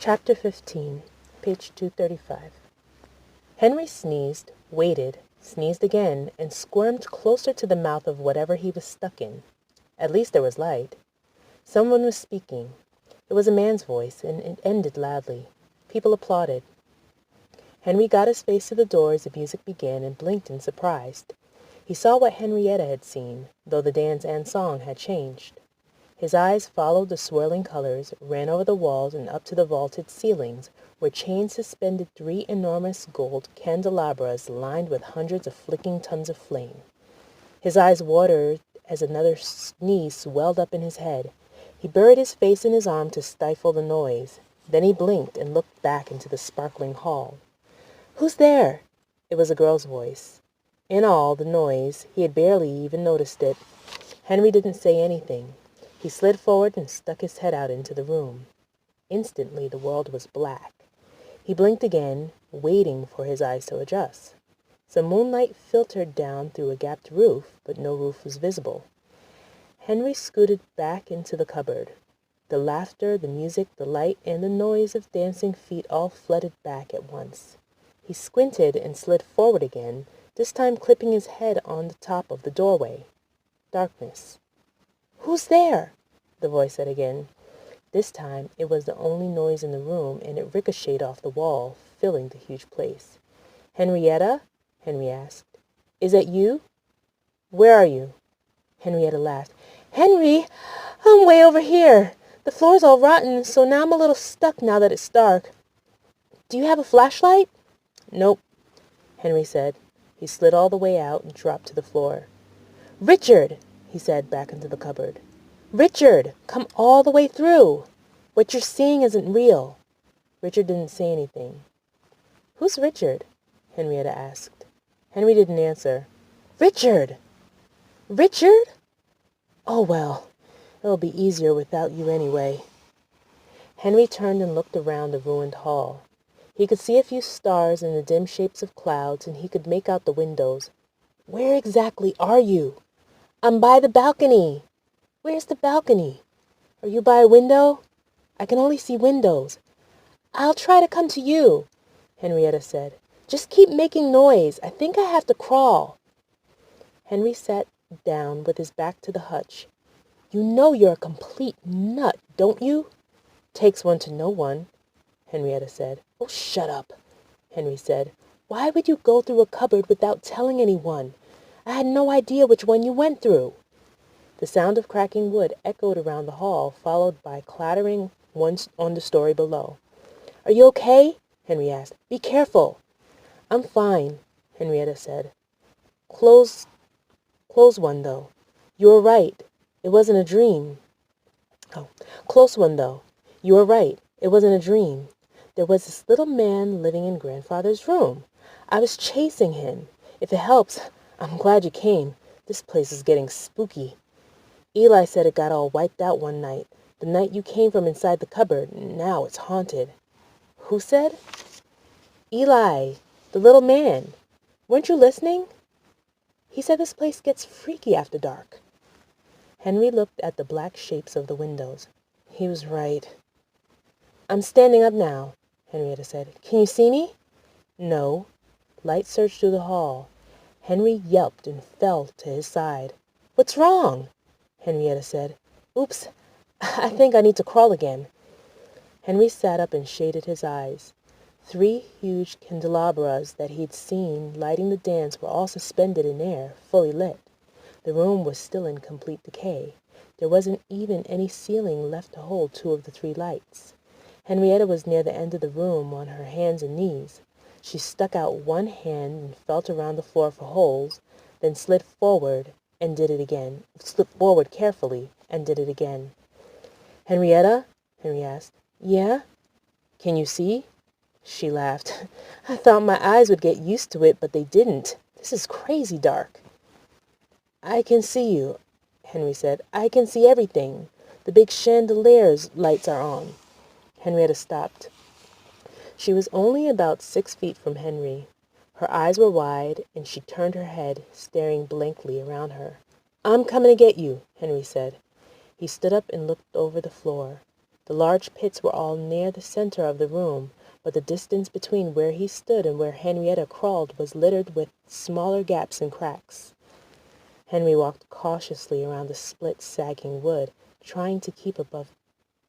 Chapter 15, page 235. Henry sneezed, waited, sneezed again, and squirmed closer to the mouth of whatever he was stuck in. At least there was light. Someone was speaking. It was a man's voice, and it ended loudly. People applauded. Henry got his face to the door as the music began and blinked in surprise. He saw what Henrietta had seen, though the dance and song had changed. His eyes followed the swirling colors, ran over the walls and up to the vaulted ceilings, where chains suspended 3 enormous gold candelabras lined with hundreds of flicking tons of flame. His eyes watered as another sneeze swelled up in his head. He buried his face in his arm to stifle the noise. Then he blinked and looked back into the sparkling hall. "Who's there?" It was a girl's voice. In all the noise, he had barely even noticed it. Henry didn't say anything. He slid forward and stuck his head out into the room. Instantly, the world was black. He blinked again, waiting for his eyes to adjust. Some moonlight filtered down through a gapped roof, but no roof was visible. Henry scooted back into the cupboard. The laughter, the music, the light, and the noise of dancing feet all flooded back at once. He squinted and slid forward again, this time clipping his head on the top of the doorway. Darkness. "Who's there?" the voice said again. This time it was the only noise in the room, and it ricocheted off the wall, filling the huge place. "Henrietta?" Henry asked. "Is that you?" "Where are you?" Henrietta laughed. "Henry, I'm way over here. The floor's all rotten, so now I'm a little stuck now that it's dark. Do you have a flashlight?" "Nope," Henry said. He slid all the way out and dropped to the floor. "Richard!" he said back into the cupboard. "Richard, come all the way through. What you're seeing isn't real." Richard didn't say anything. "Who's Richard?" Henrietta asked. Henry didn't answer. "Richard! Richard? Oh, well, it'll be easier without you anyway." Henry turned and looked around the ruined hall. He could see a few stars in the dim shapes of clouds, and he could make out the windows. "Where exactly are you?" "I'm by the balcony." "Where's the balcony?" "Are you by a window?" "I can only see windows." "I'll try to come to you," Henrietta said. "Just keep making noise. I think I have to crawl." Henry sat down with his back to the hutch. "You know you're a complete nut, don't you?" "Takes one to know one," Henrietta said. "Oh, shut up," Henry said. "Why would you go through a cupboard without telling anyone? I had no idea which one you went through." The sound of cracking wood echoed around the hall, followed by clattering ones on the story below. "Are you okay?" Henry asked. "Be careful." "I'm fine," Henrietta said. Close one, though. You were right. It wasn't a dream." "Oh, close one, though. You were right. It wasn't a dream. There was this little man living in Grandfather's room. I was chasing him. If it helps, I'm glad you came. This place is getting spooky. Eli said it got all wiped out one night, the night you came from inside the cupboard, and now it's haunted." "Who said?" "Eli, the little man. Weren't you listening? He said this place gets freaky after dark." Henry looked at the black shapes of the windows. He was right. "I'm standing up now," Henrietta said. "Can you see me?" "No." Light surged through the hall. Henry yelped and fell to his side. "What's wrong?" Henrietta said. "Oops, I think I need to crawl again." Henry sat up and shaded his eyes. 3 huge candelabras that he'd seen lighting the dance were all suspended in air, fully lit. The room was still in complete decay. There wasn't even any ceiling left to hold 2 of the 3 lights. Henrietta was near the end of the room on her hands and knees. She stuck out one hand and felt around the floor for holes, then slid forward and did it again. Slid forward carefully and did it again. "Henrietta?" Henry asked. "Yeah?" "Can you see?" She laughed. "I thought my eyes would get used to it, but they didn't. This is crazy dark." "I can see you," Henry said. "I can see everything. The big chandelier's lights are on." Henrietta stopped. She was only about 6 feet from Henry. Her eyes were wide, and she turned her head, staring blankly around her. "I'm coming to get you," Henry said. He stood up and looked over the floor. The large pits were all near the center of the room, but the distance between where he stood and where Henrietta crawled was littered with smaller gaps and cracks. Henry walked cautiously around the split, sagging wood, trying to keep above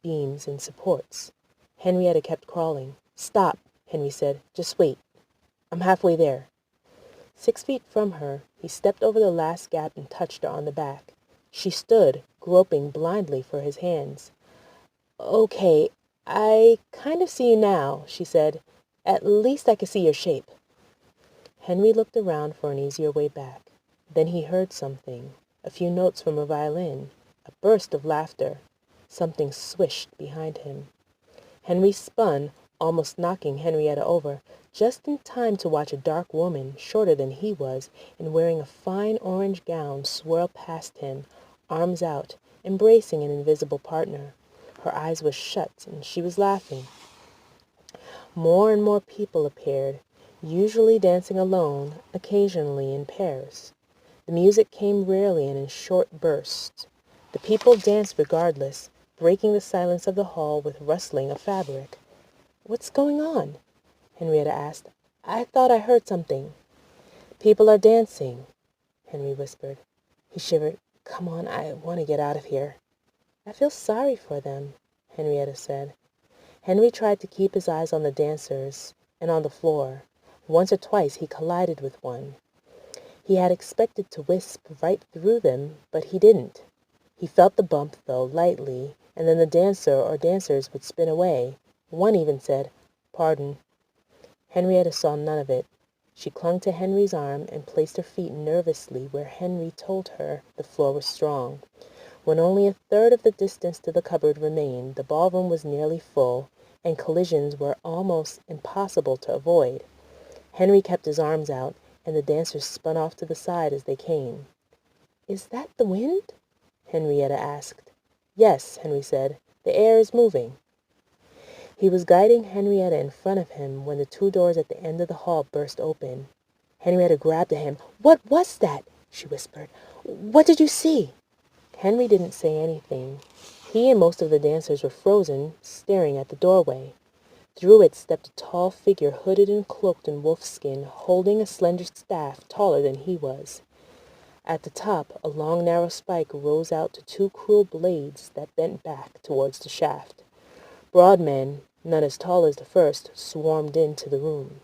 beams and supports. Henrietta kept crawling. "Stop," Henry said. "Just wait. I'm halfway there." 6 feet from her, he stepped over the last gap and touched her on the back. She stood, groping blindly for his hands. "Okay, I kind of see you now," she said. "At least I can see your shape." Henry looked around for an easier way back. Then he heard something, a few notes from a violin, a burst of laughter. Something swished behind him. Henry spun, almost knocking Henrietta over, just in time to watch a dark woman, shorter than he was, and wearing a fine orange gown, swirl past him, arms out, embracing an invisible partner. Her eyes were shut, and she was laughing. More and more people appeared, usually dancing alone, occasionally in pairs. The music came rarely and in short bursts. The people danced regardless, breaking the silence of the hall with rustling of fabric. "What's going on?" Henrietta asked. "I thought I heard something." "People are dancing," Henry whispered. He shivered. "Come on, I want to get out of here." "I feel sorry for them," Henrietta said. Henry tried to keep his eyes on the dancers and on the floor. Once or twice he collided with one. He had expected to wisp right through them, but he didn't. He felt the bump, though, lightly, and then the dancer or dancers would spin away. One even said, "Pardon." Henrietta saw none of it. She clung to Henry's arm and placed her feet nervously where Henry told her the floor was strong. When only a third of the distance to the cupboard remained, the ballroom was nearly full, and collisions were almost impossible to avoid. Henry kept his arms out, and the dancers spun off to the side as they came. "Is that the wind?" Henrietta asked. "Yes," Henry said. "The air is moving." He was guiding Henrietta in front of him when the two doors at the end of the hall burst open. Henrietta grabbed at him. "What was that?" she whispered. "What did you see?" Henry didn't say anything. He and most of the dancers were frozen, staring at the doorway. Through it stepped a tall figure hooded and cloaked in wolfskin, holding a slender staff taller than he was. At the top, a long narrow spike rose out to two cruel blades that bent back towards the shaft. Broad men, none as tall as the first, swarmed into the room.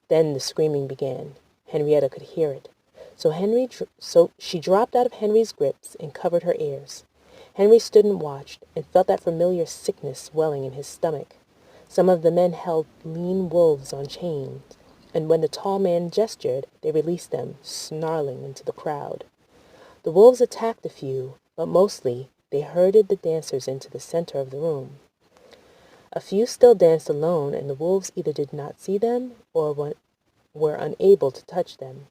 Then the screaming began. Henrietta could hear it. So she dropped out of Henry's grips and covered her ears. Henry stood and watched, and felt that familiar sickness swelling in his stomach. Some of the men held lean wolves on chains, and when the tall man gestured, they released them, snarling into the crowd. The wolves attacked a few, but mostly they herded the dancers into the center of the room. A few still danced alone, and the wolves either did not see them or were unable to touch them.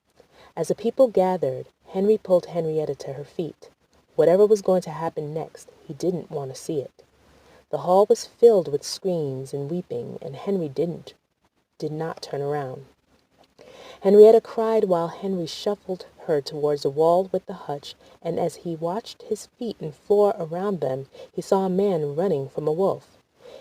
As the people gathered, Henry pulled Henrietta to her feet. Whatever was going to happen next, he didn't want to see it. The hall was filled with screams and weeping, and Henry did not turn around. Henrietta cried while Henry shuffled her towards the wall with the hutch, and as he watched his feet and floor around them, he saw a man running from a wolf.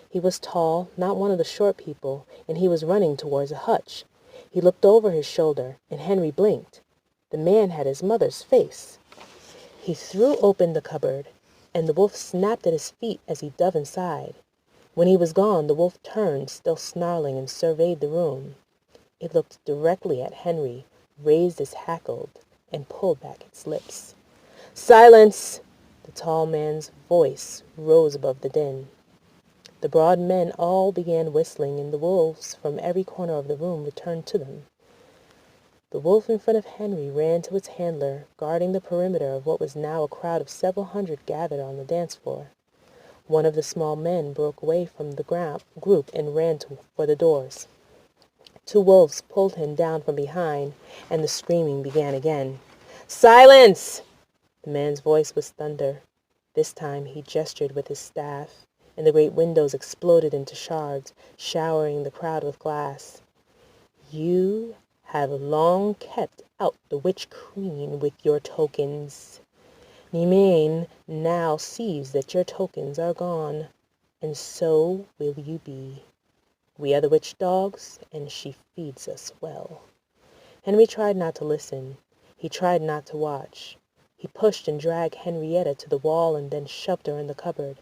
He was tall, not one of the short people, and he was running towards a hutch. He looked over his shoulder, and Henry blinked. The man had his mother's face. He threw open the cupboard, and the wolf snapped at his feet as he dove inside. When he was gone, the wolf turned, still snarling, and surveyed the room. It looked directly at Henry, raised its hackles, and pulled back its lips. "Silence!" The tall man's voice rose above the din. The broad men all began whistling, and the wolves from every corner of the room returned to them. The wolf in front of Henry ran to its handler, guarding the perimeter of what was now a crowd of several hundred gathered on the dance floor. One of the small men broke away from the group and ran for the doors. Two wolves pulled him down from behind, and the screaming began again. "Silence!" The man's voice was thunder. This time he gestured with his staff, and the great windows exploded into shards, showering the crowd with glass. "You have long kept out the witch queen with your tokens. Nimane now sees that your tokens are gone. and so will you be. We are the witch dogs, and she feeds us well." Henry tried not to listen. He tried not to watch. He pushed and dragged Henrietta to the wall and then shoved her in the cupboard.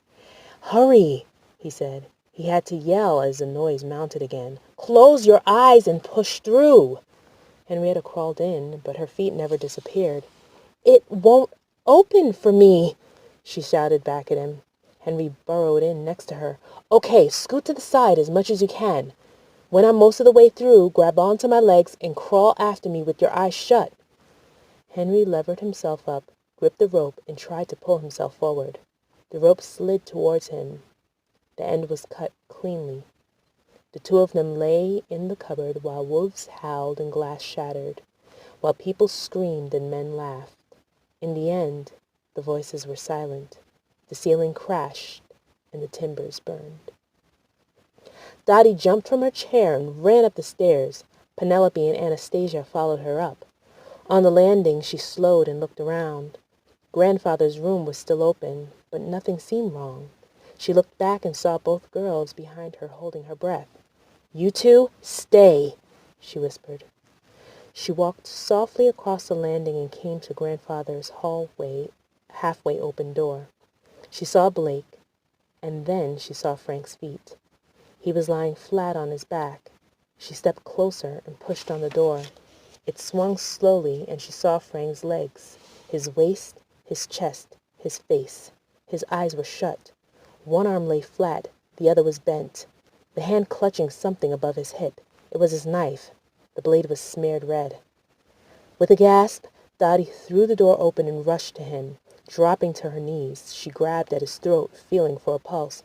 "Hurry," he said. He had to yell as the noise mounted again. "Close your eyes and push through." Henrietta crawled in, but her feet never disappeared. "It won't open for me," she shouted back at him. Henry burrowed in next to her. "Okay, scoot to the side as much as you can. When I'm most of the way through, grab onto my legs and crawl after me with your eyes shut." Henry levered himself up, gripped the rope, and tried to pull himself forward. The rope slid towards him. The end was cut cleanly. The two of them lay in the cupboard while wolves howled and glass shattered, while people screamed and men laughed. In the end, the voices were silent, the ceiling crashed, and the timbers burned. Dotty jumped from her chair and ran up the stairs. Penelope and Anastasia followed her up. On the landing, she slowed and looked around. Grandfather's room was still open, but nothing seemed wrong. She looked back and saw both girls behind her holding her breath. "You two, stay," she whispered. She walked softly across the landing and came to Grandfather's halfway open door. She saw Blake, and then she saw Frank's feet. He was lying flat on his back. She stepped closer and pushed on the door. It swung slowly, and she saw Frank's legs, his waist, his chest, his face. His eyes were shut. One arm lay flat, the other was bent, the hand clutching something above his hip. It was his knife. The blade was smeared red. With a gasp, Dotty threw the door open and rushed to him. Dropping to her knees, she grabbed at his throat, feeling for a pulse.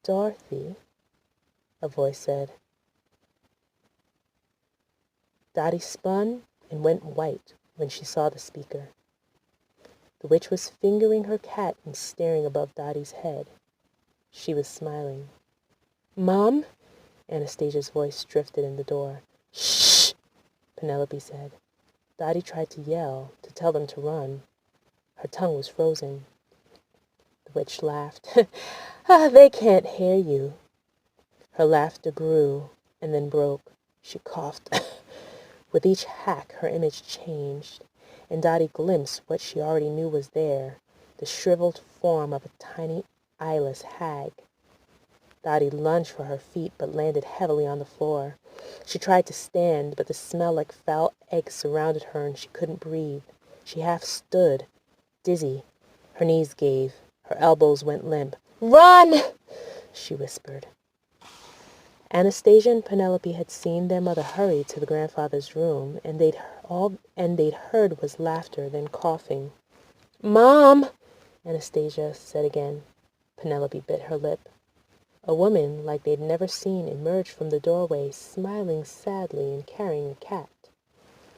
"Dorothy," a voice said. Dotty spun and went white when she saw the speaker. The witch was fingering her cat and staring above Dotty's head. She was smiling. "Mom?" Anastasia's voice drifted in the door. "Shh!" Penelope said. Dotty tried to yell, to tell them to run. Her tongue was frozen. The witch laughed. "They can't hear you." Her laughter grew and then broke. She coughed. With each hack, her image changed, and Dotty glimpsed what she already knew was there, the shriveled form of a tiny, eyeless hag. Dotty lunged for her feet, but landed heavily on the floor. She tried to stand, but the smell like foul eggs surrounded her, and she couldn't breathe. She half stood, dizzy. Her knees gave. Her elbows went limp. "Run!" she whispered. Anastasia and Penelope had seen their mother hurry to the grandfather's room, and they'd heard was laughter, then coughing. "Mom!" Anastasia said again. Penelope bit her lip. A woman like they'd never seen emerged from the doorway, smiling sadly and carrying a cat.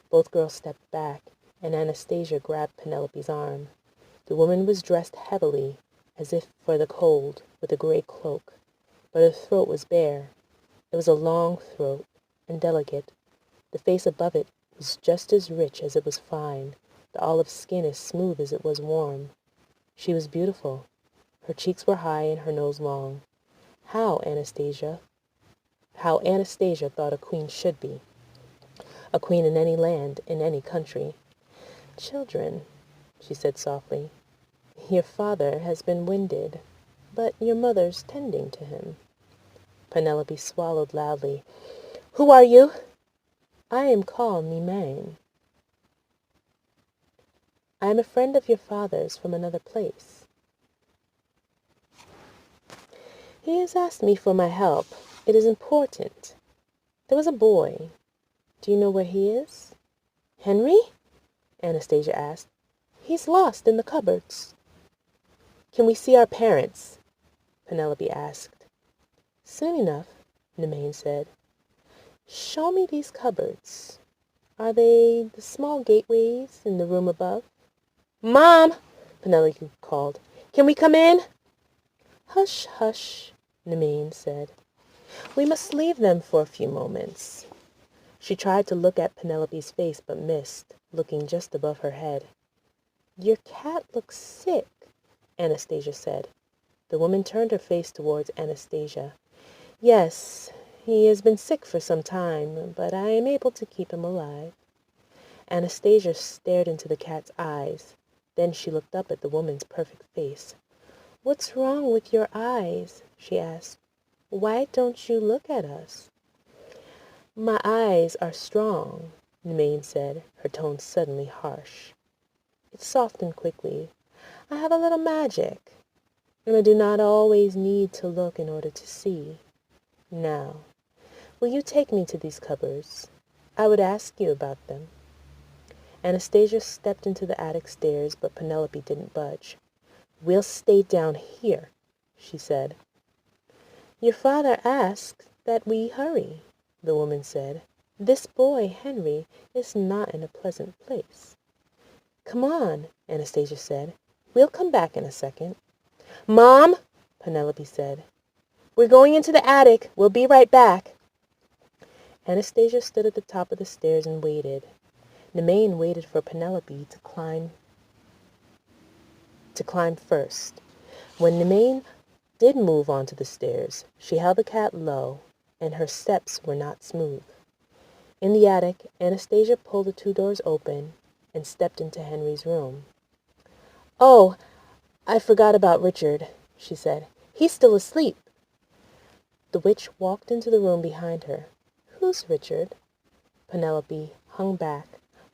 Both girls stepped back, and Anastasia grabbed Penelope's arm. The woman was dressed heavily, as if for the cold, with a gray cloak, but her throat was bare. It was a long throat, and delicate. The face above it was just as rich as it was fine, the olive skin as smooth as it was warm. She was beautiful. Her cheeks were high and her nose long. How Anastasia thought a queen should be. A queen in any land, in any country. "Children," she said softly, "your father has been winded, but your mother's tending to him." Penelope swallowed loudly. "Who are you?" "I am called Mimane. I am a friend of your father's from another place. He has asked me for my help. It is important. There was a boy. Do you know where he is?" "Henry?" Anastasia asked. "He's lost in the cupboards." "Can we see our parents?" Penelope asked. "Soon enough," Mimane said. "Show me these cupboards. Are they the small gateways in the room above?" "Mom!" Penelope called. "Can we come in?" "Hush, hush," Mimane said. "We must leave them for a few moments." She tried to look at Penelope's face, but missed, looking just above her head. "Your cat looks sick," Anastasia said. The woman turned her face towards Anastasia. Yes, he has been sick for some time, but I am able to keep him alive. Anastasia stared into the cat's eyes. Then she looked up at the woman's perfect face. What's wrong with your eyes? She asked. Why don't you look at us? My eyes are strong, Nemain said, her tone suddenly harsh. It softened quickly. I have a little magic, and I do not always need to look in order to see. Now, will you take me to these cupboards? I would ask you about them. Anastasia stepped into the attic stairs, but Penelope didn't budge. We'll stay down here, she said. Your father asks that we hurry, the woman said. This boy, Henry, is not in a pleasant place. Come on, Anastasia said. We'll come back in a second. Mom, Penelope said. We're going into the attic. We'll be right back. Anastasia stood at the top of the stairs and waited. Nemain waited for Penelope to climb first. When Nemain did move onto the stairs, she held the cat low, and her steps were not smooth. In the attic, Anastasia pulled the 2 doors open and stepped into Henry's room. Oh, I forgot about Richard, she said. He's still asleep. The witch walked into the room behind her. Who's Richard? Penelope hung back,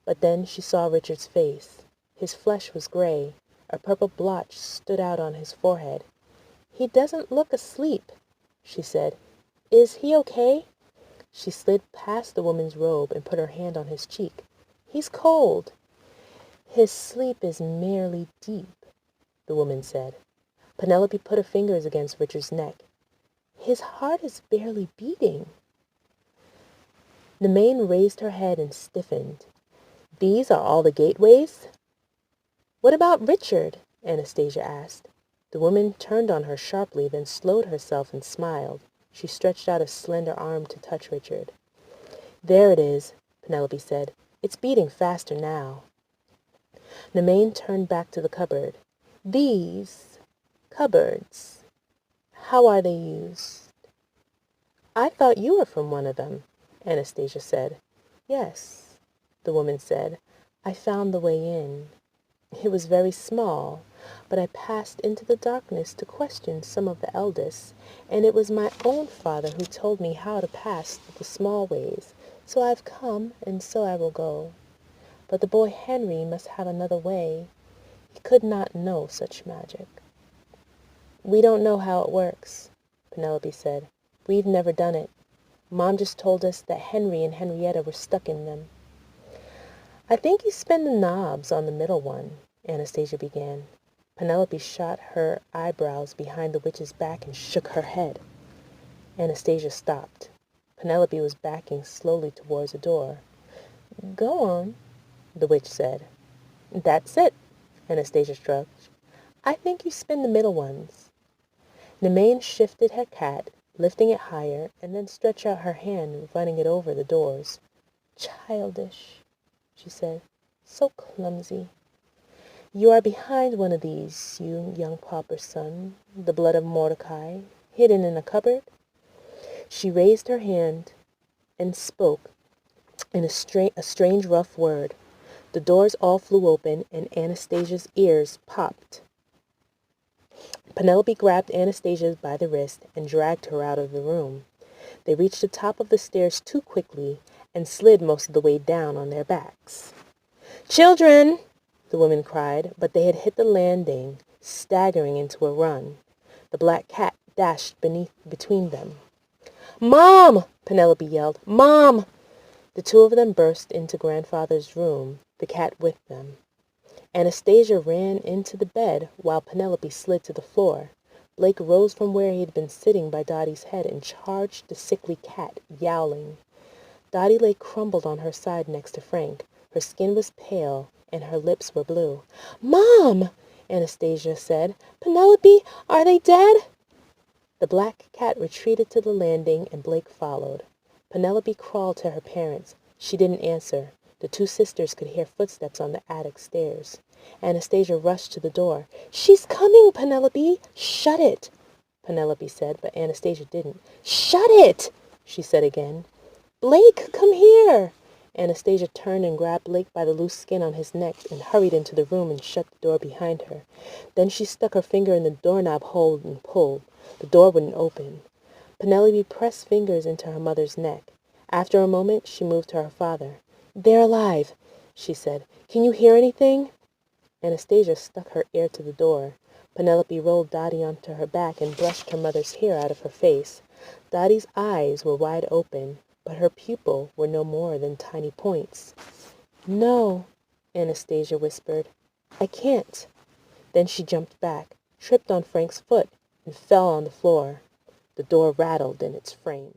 but then she saw Richard's face. His flesh was gray. A purple blotch stood out on his forehead. He doesn't look asleep, she said. Is he okay? She slid past the woman's robe and put her hand on his cheek. He's cold. His sleep is merely deep, the woman said. Penelope put her fingers against Richard's neck. His heart is barely beating. Nemain raised her head and stiffened. These are all the gateways? What about Richard? Anastasia asked. The woman turned on her sharply, then slowed herself and smiled. She stretched out a slender arm to touch Richard. There it is, Penelope said. It's beating faster now. Nemain turned back to the cupboard. These cupboards, how are they used? I thought you were from one of them, Anastasia said. Yes, the woman said. I found the way in. It was very small, but I passed into the darkness to question some of the eldest, and it was my own father who told me how to pass through the small ways. So I've come, and so I will go. But the boy Henry must have another way. He could not know such magic. We don't know how it works, Penelope said. We've never done it. Mom just told us that Henry and Henrietta were stuck in them. I think you spin the knobs on the middle one, Anastasia began. Penelope shot her eyebrows behind the witch's back and shook her head. Anastasia stopped. Penelope was backing slowly towards a door. Go on, the witch said. That's it, Anastasia shrugged. I think you spin the middle ones. Nemain shifted her cat, lifting it higher, and then stretched out her hand, running it over the doors. Childish, she said. So clumsy. You are behind one of these, you young pauper son, the blood of Mordecai, hidden in a cupboard. She raised her hand and spoke in a strange rough word. The doors all flew open, and Anastasia's ears popped. Penelope grabbed Anastasia by the wrist and dragged her out of the room. They reached the top of the stairs too quickly and slid most of the way down on their backs. Children! The woman cried, but they had hit the landing, staggering into a run. The black cat dashed between them. Mom! Penelope yelled. Mom! The 2 of them burst into grandfather's room, the cat with them. Anastasia ran into the bed while Penelope slid to the floor. Blake rose from where he had been sitting by Dottie's head and charged the sickly cat, yowling. Dottie lay crumpled on her side next to Frank. Her skin was pale, and her lips were blue. Mom! Anastasia said. Penelope, are they dead? The black cat retreated to the landing, and Blake followed. Penelope crawled to her parents. She didn't answer. The two sisters could hear footsteps on the attic stairs. Anastasia rushed to the door. "She's coming, Penelope! Shut it!" Penelope said, but Anastasia didn't. "Shut it!" she said again. "Blake, come here!" Anastasia turned and grabbed Blake by the loose skin on his neck and hurried into the room and shut the door behind her. Then she stuck her finger in the doorknob hole and pulled. The door wouldn't open. Penelope pressed fingers into her mother's neck. After a moment, she moved to her father. "They're alive," she said. "Can you hear anything?" Anastasia stuck her ear to the door. Penelope rolled Dottie onto her back and brushed her mother's hair out of her face. Dottie's eyes were wide open, but her pupils were no more than tiny points. "No," Anastasia whispered. "I can't." Then she jumped back, tripped on Frank's foot, and fell on the floor. The door rattled in its frame.